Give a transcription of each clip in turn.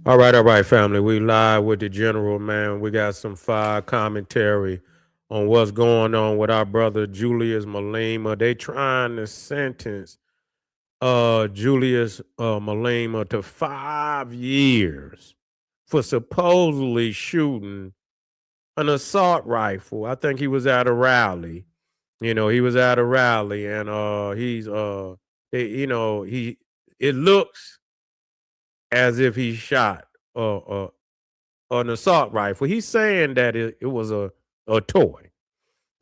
All right, family. We live with the general, man. We got some fire commentary on what's going on with our brother Julius Malema. They trying to sentence Julius Malema to 5 years for supposedly shooting an assault rifle. I think he was at a rally. He was at a rally and he it looks as if he shot an assault rifle. He's saying that it was a toy.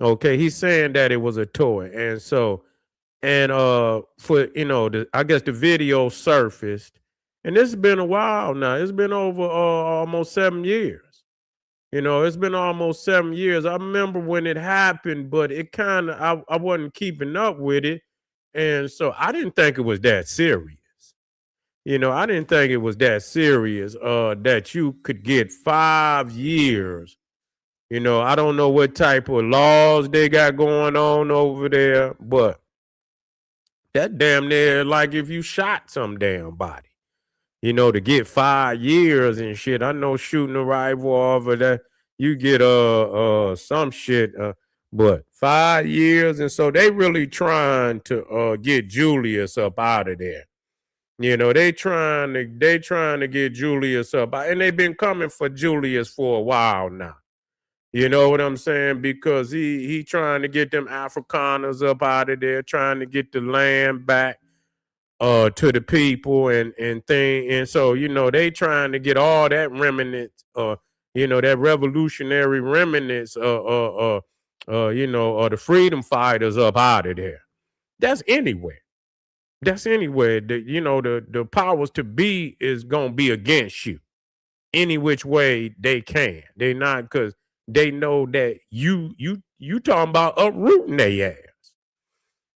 Okay, he's saying that it was a toy, and so for I guess the video surfaced, and this has been a while now. It's been over almost 7 years. It's been almost 7 years. I remember when it happened, but it kind of I wasn't keeping up with it, and so I didn't think it was that serious. I didn't think it was that serious, that you could get 5 years. I don't know what type of laws they got going on over there, but that damn near like if you shot some damn body, to get 5 years and shit. I know shooting a rifle over that you get some shit, but 5 years, and so they really trying to get Julius up out of there. They trying to get Julius up, and they've been coming for Julius for a while now. You know what I'm saying? Because he trying to get them Afrikaners up out of there, trying to get the land back to the people and thing. And so, they trying to get all that remnants, that revolutionary remnants, the freedom fighters up out of there. That's anywhere. That's anywhere. The powers to be is gonna be against you any which way they can. They not because they know that you talking about uprooting their ass.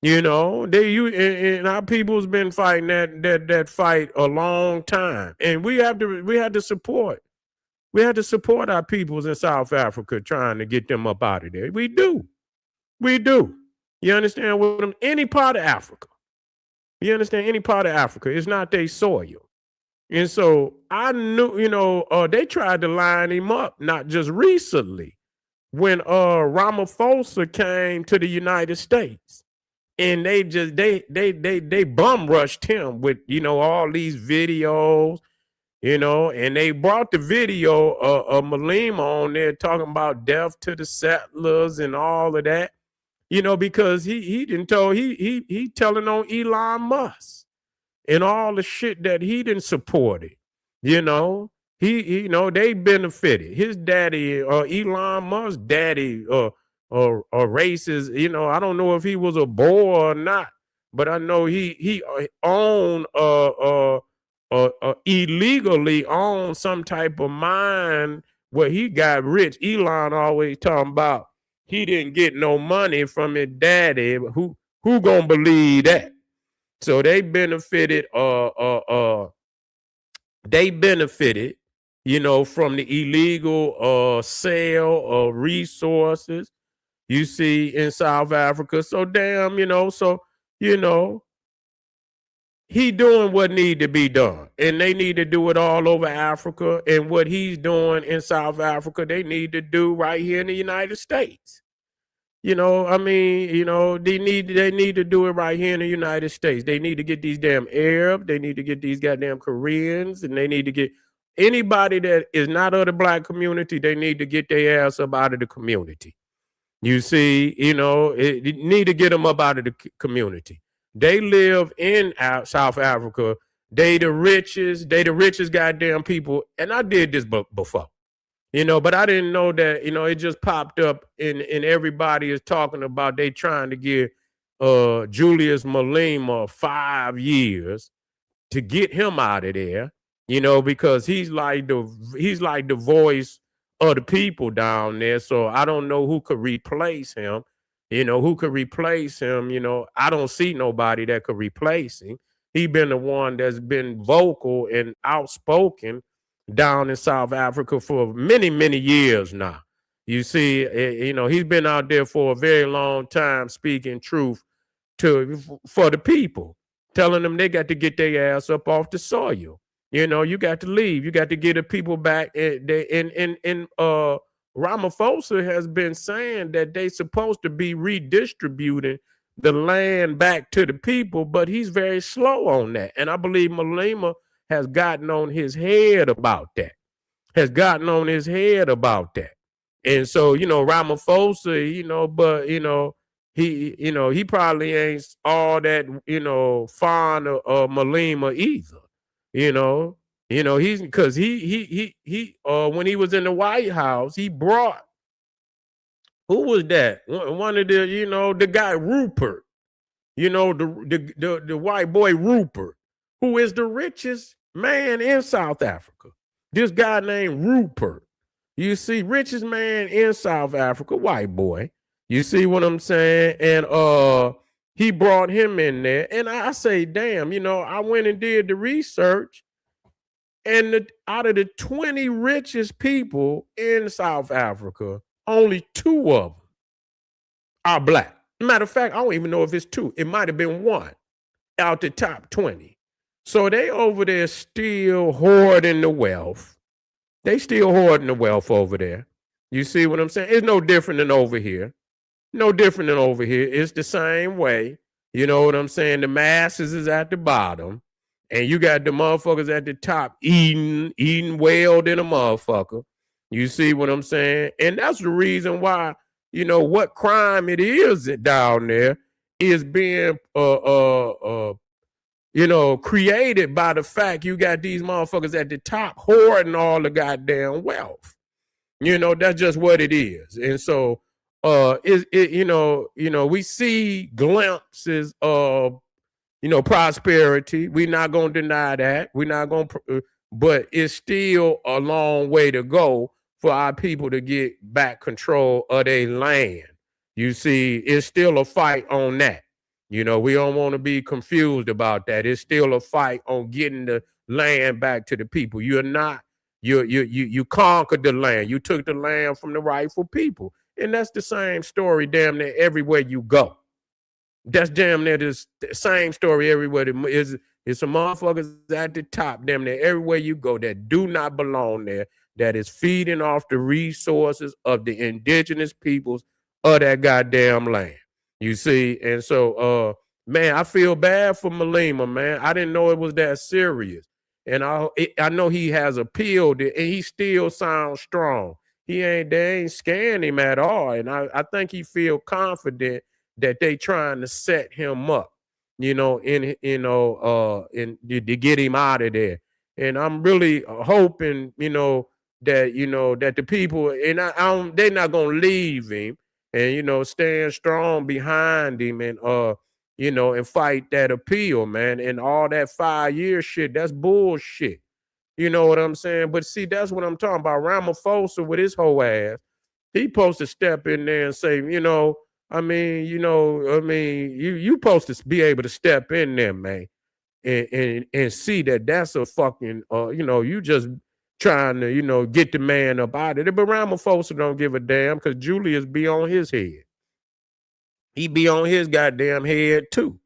And our people's been fighting that fight a long time, and we had to support. We had to support our peoples in South Africa trying to get them up out of there. We do. You understand? With them, any part of Africa. You understand? Any part of Africa. It's not their soil. And so I knew, they tried to line him up, not just recently, when Ramaphosa came to the United States. And they bum rushed him with, all these videos, and they brought the video of Malema on there talking about death to the settlers and all of that, because he didn't tell he telling on Elon Musk and all the shit that he didn't support it. They benefited. His daddy, Elon Musk's daddy, or racist. I don't know if he was a boy or not, but I know he owned illegally owned some type of mine where he got rich. Elon always talking about he didn't get no money from his daddy. Who gonna believe that? So they benefited from the illegal sale of resources, you see, in South Africa. So damn, you know, he doing what need to be done. And they need to do it all over Africa. And what he's doing in South Africa, they need to do right here in the United States. They need to do it right here in the United States. They need to get these damn Arabs, they need to get these goddamn Koreans, and they need to get anybody that is not of the black community, they need to get their ass up out of the community. You see, it need to get them up out of the community. They live in South Africa. They the richest goddamn people. And I did this before. But I didn't know that, it just popped up and everybody is talking about they trying to give Julius Malema 5 years to get him out of there, because he's like the voice of the people down there. So I don't know who could replace him. I don't see nobody that could replace him. He been the one that's been vocal and outspoken down in South Africa for many, many years now. You see, he's been out there for a very long time speaking truth for the people, telling them they got to get their ass up off the soil. You got to leave. You got to get the people back. And Ramaphosa has been saying that they supposed to be redistributing the land back to the people, but he's very slow on that. And I believe Malema has gotten on his head about that. And so, Ramaphosa, but he probably ain't all that, fond of Malema either. He's because he when he was in the White House, he brought, who was that? One of the, the guy Rupert, the white boy Rupert, who is the richest man in South Africa. This guy named Rupert. You see, richest man in South Africa, white boy. You see what I'm saying? And he brought him in there. And I say, damn, I went and did the research. And out of the 20 richest people in South Africa, only 2 of them are black. Matter of fact, I don't even know if it's 2. It might have been 1 out the top 20. So they over there still hoarding the wealth. They still hoarding the wealth over there. You see what I'm saying? It's no different than over here. It's the same way. You know what I'm saying? The masses is at the bottom. And you got the motherfuckers at the top eating well than a motherfucker. You see what I'm saying? And that's the reason why, what crime it is down there is being created by the fact you got these motherfuckers at the top hoarding all the goddamn wealth. That's just what it is. And so we see glimpses of prosperity. We're not going to deny that. We're not going to, but it's still a long way to go for our people to get back control of their land. You see, it's still a fight on that. We don't want to be confused about that. It's still a fight on getting the land back to the people. You conquered the land. You took the land from the rightful people. And that's the same story damn near everywhere you go. That's damn near the same story everywhere. It's some motherfuckers at the top, damn near everywhere you go, that do not belong there, that is feeding off the resources of the indigenous peoples of that goddamn land. You see? And so, man, I feel bad for Malema, man. I didn't know it was that serious. And I know he has appealed it, and he still sounds strong. They ain't scaring him at all. And I think he feel confident that they trying to set him up, to get him out of there. And I'm really hoping, that that the people, and they're not gonna leave him, and stand strong behind him, and and fight that appeal, man. And all that 5-year shit, that's bullshit. You know what I'm saying? But see, that's what I'm talking about. Ramaphosa with his whole ass, he supposed to step in there and say, you supposed to be able to step in there, man, and see that that's a fucking, you just trying to, get the man up out of there. But Ramaphosa don't give a damn, because Julius be on his head. He be on his goddamn head too.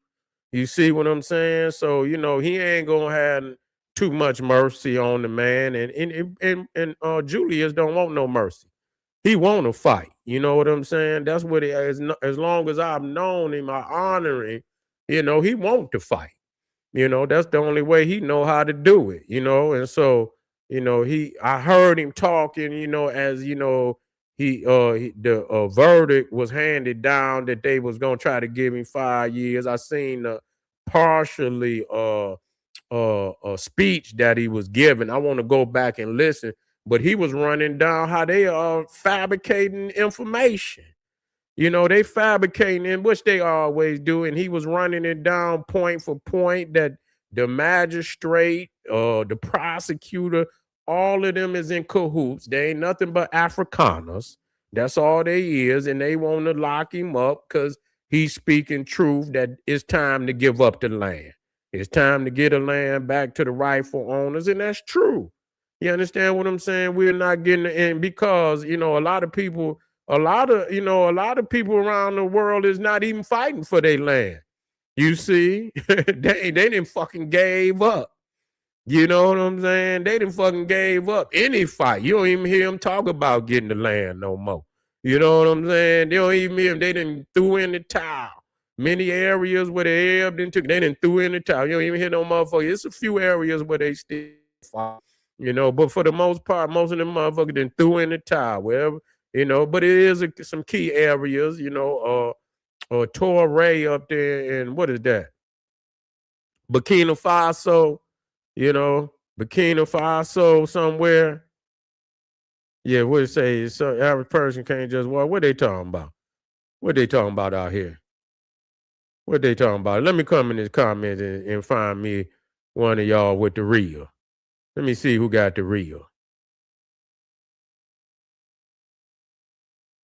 You see what I'm saying? So, he ain't gonna have too much mercy on the man, and Julius don't want no mercy. He want to fight. You know what I'm saying? That's what it is. As long as I've known him, I honor him. He want to fight. That's the only way he know how to do it. And so, I heard him talking. As the verdict was handed down that they was gonna try to give him 5 years. I seen partially a speech that he was giving. I want to go back and listen. But he was running down how they are fabricating information. They fabricating, in which they always do. And he was running it down point for point, that the magistrate, the prosecutor, all of them is in cahoots. They ain't nothing but Afrikaners. That's all they is. And they want to lock him up because he's speaking truth, that it's time to give up the land. It's time to get the land back to the rightful owners. And that's true. You understand what I'm saying? We're not getting in because, a lot of people around the world is not even fighting for their land. You see, they didn't fucking gave up. You know what I'm saying? They done fucking gave up any fight. You don't even hear them talk about getting the land no more. You know what I'm saying? They don't even hear them. They done threw in the towel. Many areas where they ebbed and took, they done threw in the towel. You don't even hear no motherfuckers. It's a few areas where they still fight. You know, but for the most part, most of them motherfuckers done threw in the towel. Wherever, you know, but it is some key areas, you know, Torre up there, and what is that? Burkina Faso, you know, Burkina Faso somewhere. Yeah, what it say? So average person can't just walk. What they talking about? What they talking about out here? What they talking about? Let me come in this comment and find me one of y'all with the real. Let me see who got the real.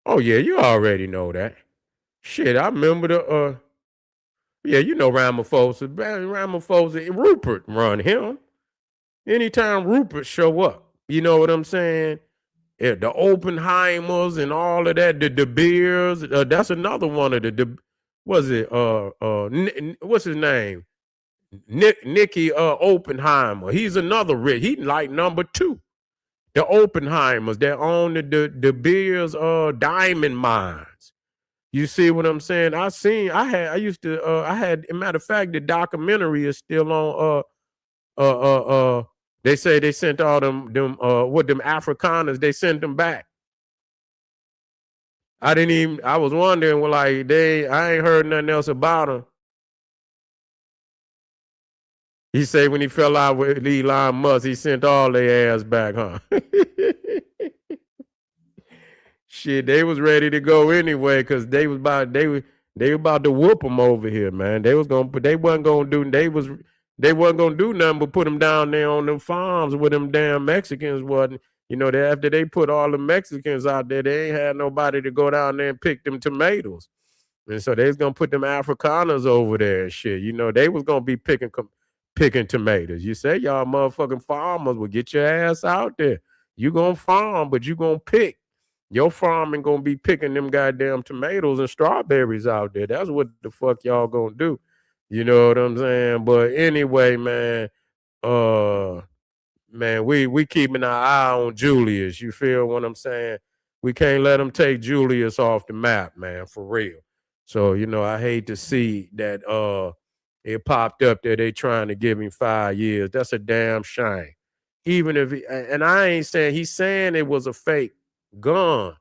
Oh yeah, you already know that. Shit, I remember the yeah, you know Ramaphosa. Ramaphosa, Rupert run him. Anytime Rupert show up, you know what I'm saying? Yeah, the Oppenheimers and all of that, the De Beers. That's another one of was it what's his name? Nicky Oppenheimer. He's another rich. He like number 2. The Oppenheimers that own the Beers diamond mines. You see what I'm saying? I used to as a matter of fact, the documentary is still on they say they sent all them with them Afrikaners, they sent them back. I was wondering, well, like, I ain't heard nothing else about him. He said when he fell out with Elon Musk, he sent all their ass back, huh? Shit, they was ready to go anyway because they were about to whoop them over here, man. They wasn't gonna do nothing but put them down there on them farms where them damn Mexicans wasn't. You know, after they put all the Mexicans out there, they ain't had nobody to go down there and pick them tomatoes. And so they was gonna put them Afrikaners over there and shit. You know, they was gonna be picking tomatoes. You say y'all motherfucking farmers will get your ass out there. You gonna farm, but you gonna pick. Your farming gonna be picking them goddamn tomatoes and strawberries out there. That's what the fuck y'all gonna do. You know what I'm saying? But anyway, uh man, we keeping our eye on Julius. You feel what I'm saying? We can't let them take Julius off the map, man, for real. So, you know, I hate to see that it popped up that they trying to give him 5 years. That's a damn shame. Even if and I ain't saying, he's saying it was a fake gun,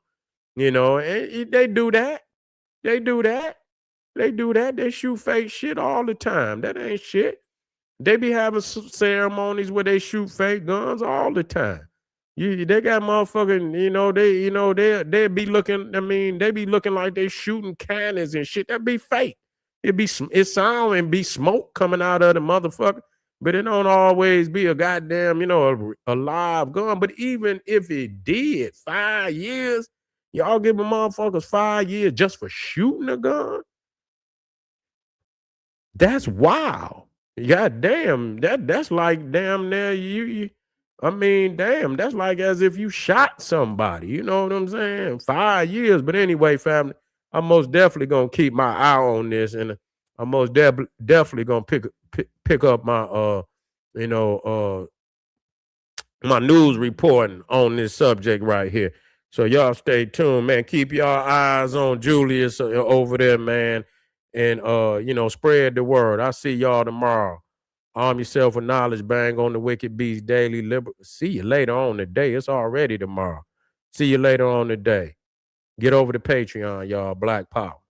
you know, and they do that. They do that. They do that. They shoot fake shit all the time. That ain't shit. They be having ceremonies where they shoot fake guns all the time. They got motherfucking, they be looking. I mean, they be looking like they shooting cannons and shit. That be fake. It sound and be smoke coming out of the motherfucker, but it don't always be a goddamn, a live gun. But even if it did, 5 years, y'all give a motherfuckers 5 years just for shooting a gun? That's wild. God damn, that's like damn near I mean, damn, that's like as if you shot somebody. You know what I'm saying? 5 years. But anyway, family, I'm most definitely gonna keep my eye on this, and I'm most definitely gonna pick up my you know my news reporting on this subject right here. So y'all stay tuned, man. Keep y'all eyes on Julius over there, man, and spread the word. I'll see y'all tomorrow. Arm yourself with knowledge. Bang on the Wicked Beast Daily. See you later on today. It's already tomorrow. See you later on today. Get over to Patreon, y'all. Black Power.